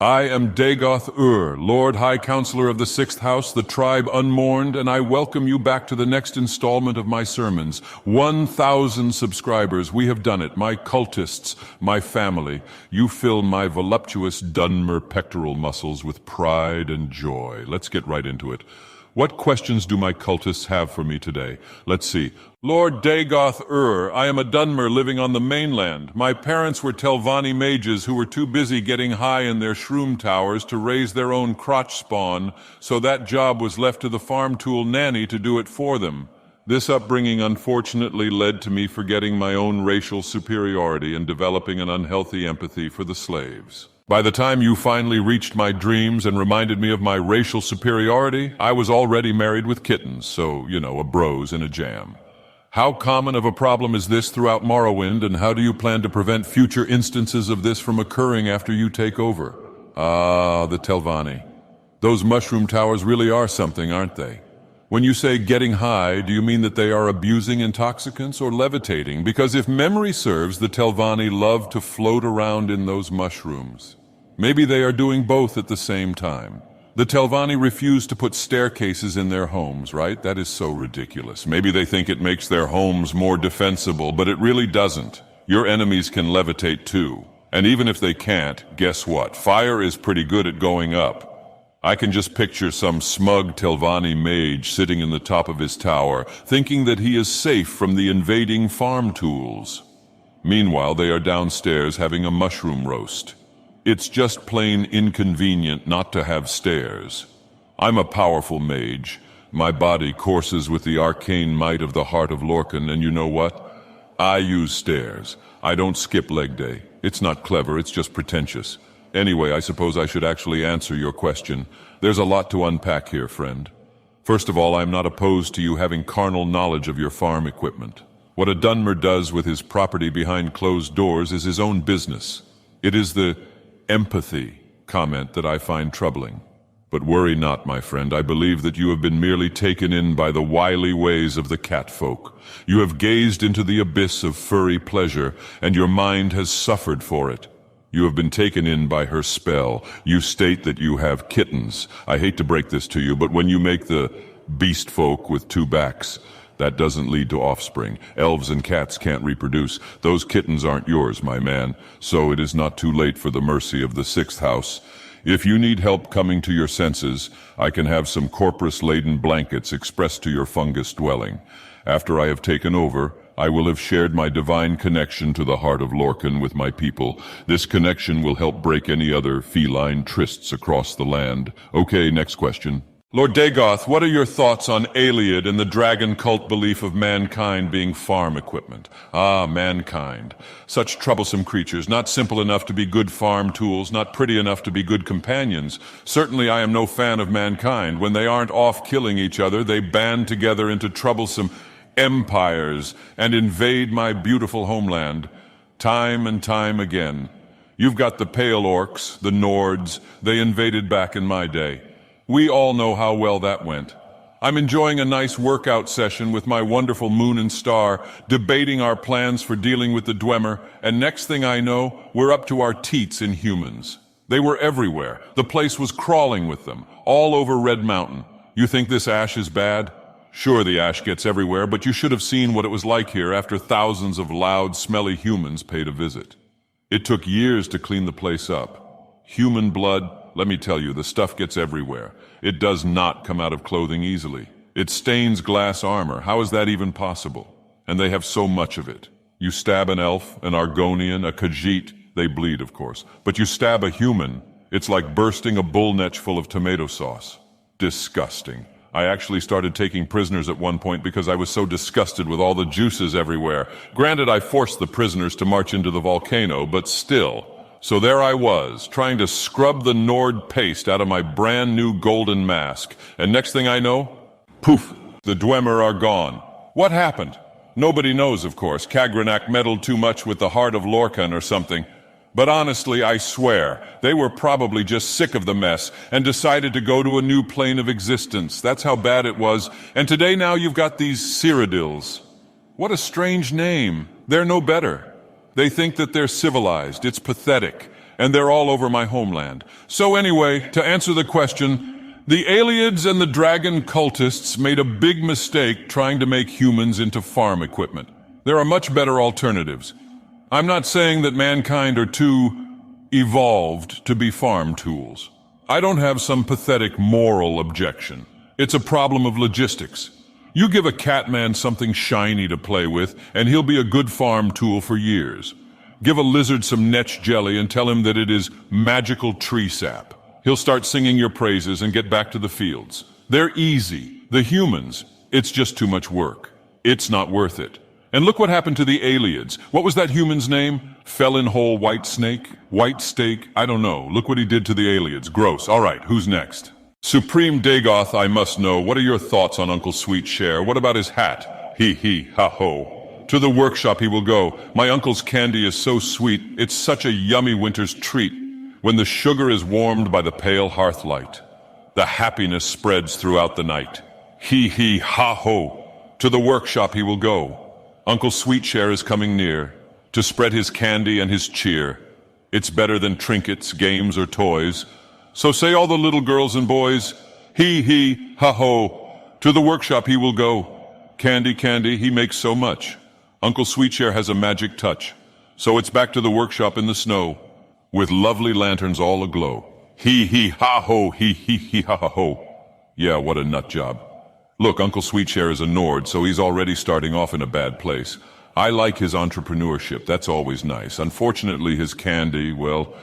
I am Dagoth, Lord High Councilor of the 6th House, the tribe Unmourned, and I welcome you back to the next installment of my sermons. 1,000 subscribers, we have done it. My cultists, my family, you fill my voluptuous Dunmer pectoral muscles with pride and joy. Let's get right into it. What questions do my cultists have for me today? Let's see. Lord Dagoth, I am a Dunmer living on the mainland. My parents were Telvanni mages who were too busy getting high in their shroom towers to raise their own crotch spawn, so that job was left to the farm tool nanny to do it for them. This upbringing unfortunately led to me forgetting my own racial superiority and developing an unhealthy empathy for the slaves. By the time you finally reached my dreams and reminded me of my racial superiority, I was already married with kittens, so, a bros in a jam. How common of a problem is this throughout Morrowind, and how do you plan to prevent future instances of this from occurring after you take over? Ah, the Telvanni. Those mushroom towers really are something, aren't they? When you say getting high, do you mean that they are abusing intoxicants or levitating? Because if memory serves, the Telvanni love to float around in those mushrooms. Maybe they are doing both at the same time. The Telvanni refuse to put staircases in their homes, right? That is so ridiculous. Maybe they think it makes their homes more defensible, but it really doesn't. Your enemies can levitate too. And even if they can't, guess what? Fire is pretty good at going up. I can just picture some smug Telvanni mage sitting in the top of his tower, thinking that he is safe from the invading farm tools. Meanwhile, they are downstairs having a mushroom roast. It's just plain inconvenient not to have stairs. I'm a powerful mage. My body courses with the arcane might of the heart of Lorcan, and you know what? I use stairs. I don't skip leg day. It's not clever, it's just pretentious. Anyway, I suppose I should actually answer your question. There's a lot to unpack here, friend. First of all, I'm not opposed to you having carnal knowledge of your farm equipment. What a Dunmer does with his property behind closed doors is his own business. It is the empathy comment that I find troubling. But worry not, my friend. I believe that you have been merely taken in by the wily ways of the catfolk. You have gazed into the abyss of furry pleasure, and your mind has suffered for it. You have been taken in by her spell. You state that you have kittens. I hate to break this to you, but when you make the beast folk with 2 backs, that doesn't lead to offspring. Elves and cats can't reproduce. Those kittens aren't yours, my man, so it is not too late for the mercy of the 6th House. If you need help coming to your senses, I can have some corpus-laden blankets expressed to your fungus dwelling. After I have taken over, I will have shared my divine connection to the heart of Lorcan with my people. This connection will help break any other feline trysts across the land. Okay, next question. Lord Dagoth, what are your thoughts on Aliad and the dragon cult belief of mankind being farm equipment? Ah, mankind. Such troublesome creatures, not simple enough to be good farm tools, not pretty enough to be good companions. Certainly I am no fan of mankind. When they aren't off killing each other, they band together into troublesome empires and invade my beautiful homeland, time and time again. You've got the Pale Orcs, the Nords, they invaded back in my day. We all know how well that went. I'm enjoying a nice workout session with my wonderful Moon and Star, debating our plans for dealing with the Dwemer, and next thing I know, we're up to our teats in humans. They were everywhere. The place was crawling with them, all over Red Mountain. You think this ash is bad? Sure, the ash gets everywhere, but you should have seen what it was like here after thousands of loud, smelly humans paid a visit. It took years to clean the place up. Human blood, let me tell you, the stuff gets everywhere. It does not come out of clothing easily. It stains glass armor. How is that even possible? And they have so much of it. You stab an elf, an Argonian, a Khajiit, they bleed, of course. But you stab a human, it's like bursting a bull netch full of tomato sauce. Disgusting. I actually started taking prisoners at one point because I was so disgusted with all the juices everywhere. Granted, I forced the prisoners to march into the volcano, but still. So there I was, trying to scrub the Nord paste out of my brand new golden mask. And next thing I know, poof, the Dwemer are gone. What happened? Nobody knows, of course. Kagranak meddled too much with the heart of Lorcan or something. But honestly, I swear, they were probably just sick of the mess and decided to go to a new plane of existence. That's how bad it was. And today now you've got these Cyrodiils. What a strange name. They're no better. They think that they're civilized. It's pathetic. and they're all over my homeland. So anyway, to answer the question, the Aliens and the dragon cultists made a big mistake trying to make humans into farm equipment. There are much better alternatives. I'm not saying that mankind are too evolved to be farm tools. I don't have some pathetic moral objection. It's a problem of logistics. You give a catman something shiny to play with, and he'll be a good farm tool for years. Give a lizard some netch jelly and tell him that it is magical tree sap. He'll start singing your praises and get back to the fields. They're easy. The humans, it's just too much work. It's not worth it. And look what happened to the aliens. What was that human's name? Felon-hole white snake? White steak? I don't know. Look what he did to the aliens. Gross. All right, who's next? Supreme Dagoth, I must know. What are your thoughts on Uncle Sweet Share? What about his hat? Hee, ha-ho. To the workshop he will go. My uncle's candy is so sweet. It's such a yummy winter's treat. When the sugar is warmed by the pale hearth light, the happiness spreads throughout the night. Hee, ha-ho. To the workshop he will go. Uncle Sweetshare is coming near, to spread his candy and his cheer. It's better than trinkets, games, or toys. So say all the little girls and boys, hee, ha-ho. To the workshop he will go. Candy, candy, he makes so much. Uncle Sweetshare has a magic touch. So it's back to the workshop in the snow, with lovely lanterns all aglow. Hee, ha-ho, hee, ha-ho. Yeah, what a nut job. Look, Uncle Sweetshare is a Nord, so he's already starting off in a bad place. I like his entrepreneurship, that's always nice. Unfortunately, his candy, well,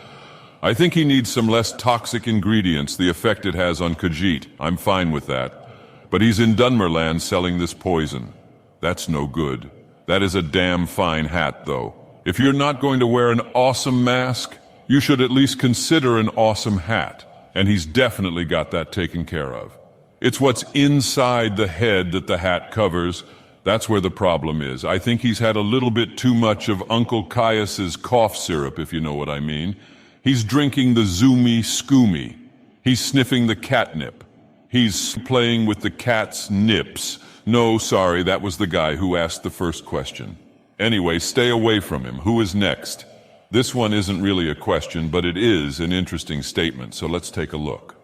I think he needs some less toxic ingredients, the effect it has on Khajiit. I'm fine with that. But he's in Dunmourland selling this poison. That's no good. That is a damn fine hat, though. If you're not going to wear an awesome mask, you should at least consider an awesome hat. And he's definitely got that taken care of. It's what's inside the head that the hat covers. That's where the problem is. I think he's had a little bit too much of Uncle Caius's cough syrup, if you know what I mean. He's drinking the zoomy skoomy. He's sniffing the catnip. He's playing with the cat's nips. No, sorry, that was the guy who asked the first question. Anyway, stay away from him. Who is next? This one isn't really a question, but it is an interesting statement, so let's take a look.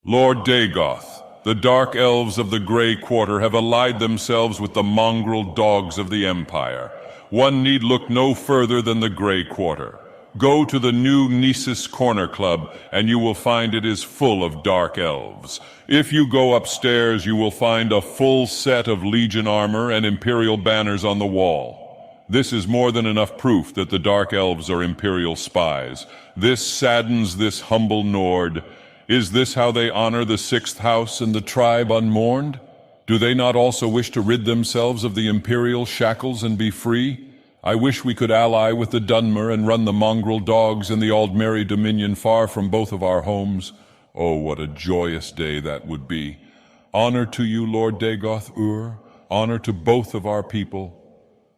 Lord Dagoth. The dark elves of the Grey Quarter have allied themselves with the mongrel dogs of the Empire. One need look no further than the Grey Quarter. Go to the new Nisus Corner Club, and you will find it is full of dark elves. If you go upstairs, you will find a full set of Legion armor and Imperial banners on the wall. This is more than enough proof that the dark elves are Imperial spies. This saddens this humble Nord. Is this how they honor the sixth house and the tribe Unmourned? Do they not also wish to rid themselves of the imperial shackles and be free? I wish we could ally with the Dunmer and run the mongrel dogs in the Aldmeri Dominion far from both of our homes. Oh, what a joyous day that would be. Honor to you, Lord Dagoth Ur. Honor to both of our people.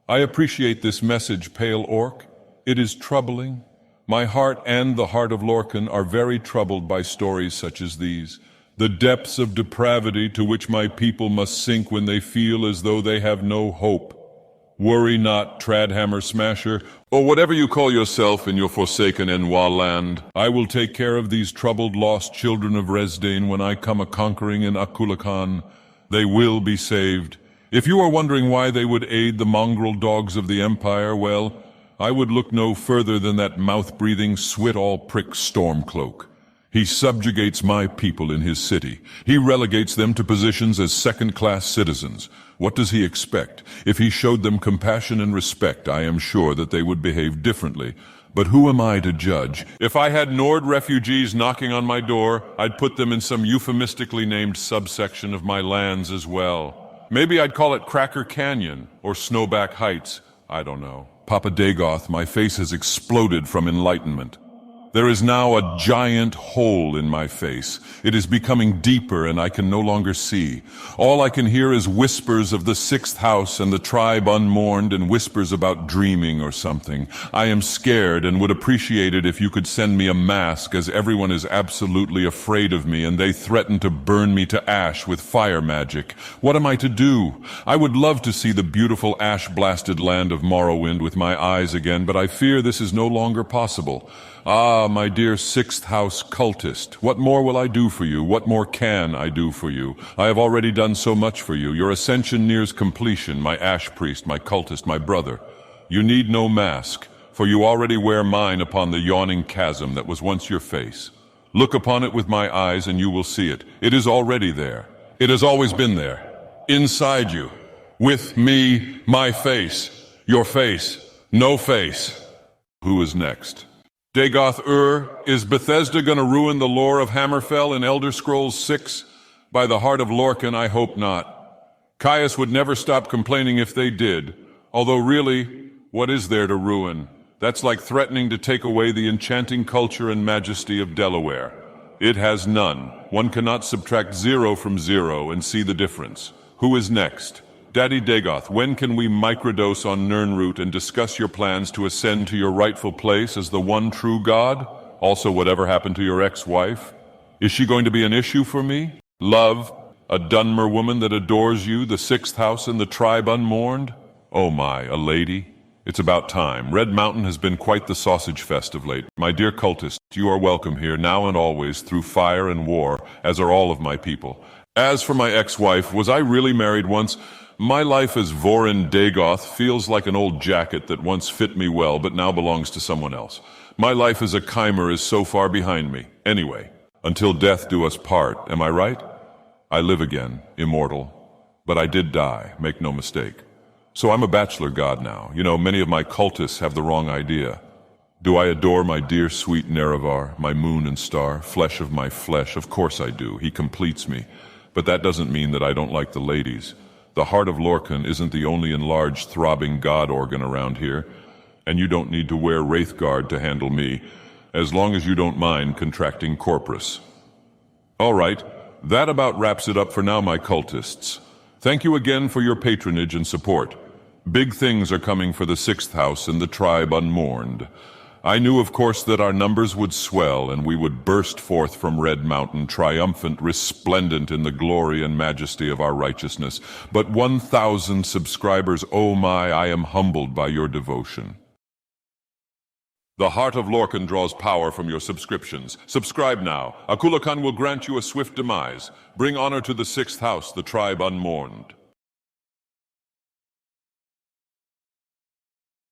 I appreciate this message, Pale Orc. It is troubling. My heart and the heart of Lorcan are very troubled by stories such as these. The depths of depravity to which my people must sink when they feel as though they have no hope. Worry not, Tradhammer Smasher, or whatever you call yourself in your forsaken Enwa land. I will take care of these troubled lost children of Resdain when I come a-conquering in Akulakan. They will be saved. If you are wondering why they would aid the mongrel dogs of the Empire, well, I would look no further than that mouth-breathing, swit-all-prick Stormcloak. He subjugates my people in his city. He relegates them to positions as second-class citizens. What does he expect? If he showed them compassion and respect, I am sure that they would behave differently. But who am I to judge? If I had Nord refugees knocking on my door, I'd put them in some euphemistically named subsection of my lands as well. Maybe I'd call it Cracker Canyon or Snowback Heights. I don't know. Papa Dagoth, my face has exploded from enlightenment. There is now a giant hole in my face. It is becoming deeper and I can no longer see. All I can hear is whispers of the sixth house and the tribe Unmourned and whispers about dreaming or something. I am scared and would appreciate it if you could send me a mask, as everyone is absolutely afraid of me and they threaten to burn me to ash with fire magic. What am I to do? I would love to see the beautiful ash-blasted land of Morrowind with my eyes again, but I fear this is no longer possible. Ah, my dear sixth house cultist, what more will I do for you? What more can I do for you? I have already done so much for you. Your ascension nears completion, my ash priest, my cultist, my brother. You need no mask, for you already wear mine upon the yawning chasm that was once your face. Look upon it with my eyes and you will see it. It is already there. It has always been there. Inside you. With me, my face. Your face. No face. Who is next? Dagoth, is Bethesda gonna ruin the lore of Hammerfell in Elder Scrolls 6? By the heart of Lorcan, I hope not. Caius would never stop complaining if they did. Although really, what is there to ruin? That's like threatening to take away the enchanting culture and majesty of Delaware. It has none. One cannot subtract 0 from 0 and see the difference. Who is next? Daddy Dagoth, when can we microdose on Nirnroot and discuss your plans to ascend to your rightful place as the one true God? Also, whatever happened to your ex-wife? Is she going to be an issue for me? Love, a Dunmer woman that adores you, the sixth house and the tribe Unmourned? Oh my, a lady? It's about time. Red Mountain has been quite the sausage fest of late. My dear cultist, you are welcome here, now and always, through fire and war, as are all of my people. As for my ex-wife, was I really married once? My life as Vorin Dagoth feels like an old jacket that once fit me well, but now belongs to someone else. My life as a chimer is so far behind me. Anyway, until death do us part, am I right? I live again, immortal. But I did die, make no mistake. So I'm a bachelor god now. You know, many of my cultists have the wrong idea. Do I adore my dear sweet Nerevar, my moon and star, flesh of my flesh? Of course I do. He completes me. But that doesn't mean that I don't like the ladies. The heart of Lorcan isn't the only enlarged, throbbing god organ around here. And you don't need to wear Wraithguard to handle me, as long as you don't mind contracting Corpus. All right, that about wraps it up for now, my cultists. Thank you again for your patronage and support. Big things are coming for the sixth house and the tribe Unmourned. I knew, of course, that our numbers would swell and we would burst forth from Red Mountain, triumphant, resplendent in the glory and majesty of our righteousness. But 1,000 subscribers, oh my, I am humbled by your devotion. The heart of Lorcan draws power from your subscriptions. Subscribe now. Akulakan will grant you a swift demise. Bring honor to the sixth house, the tribe Unmourned.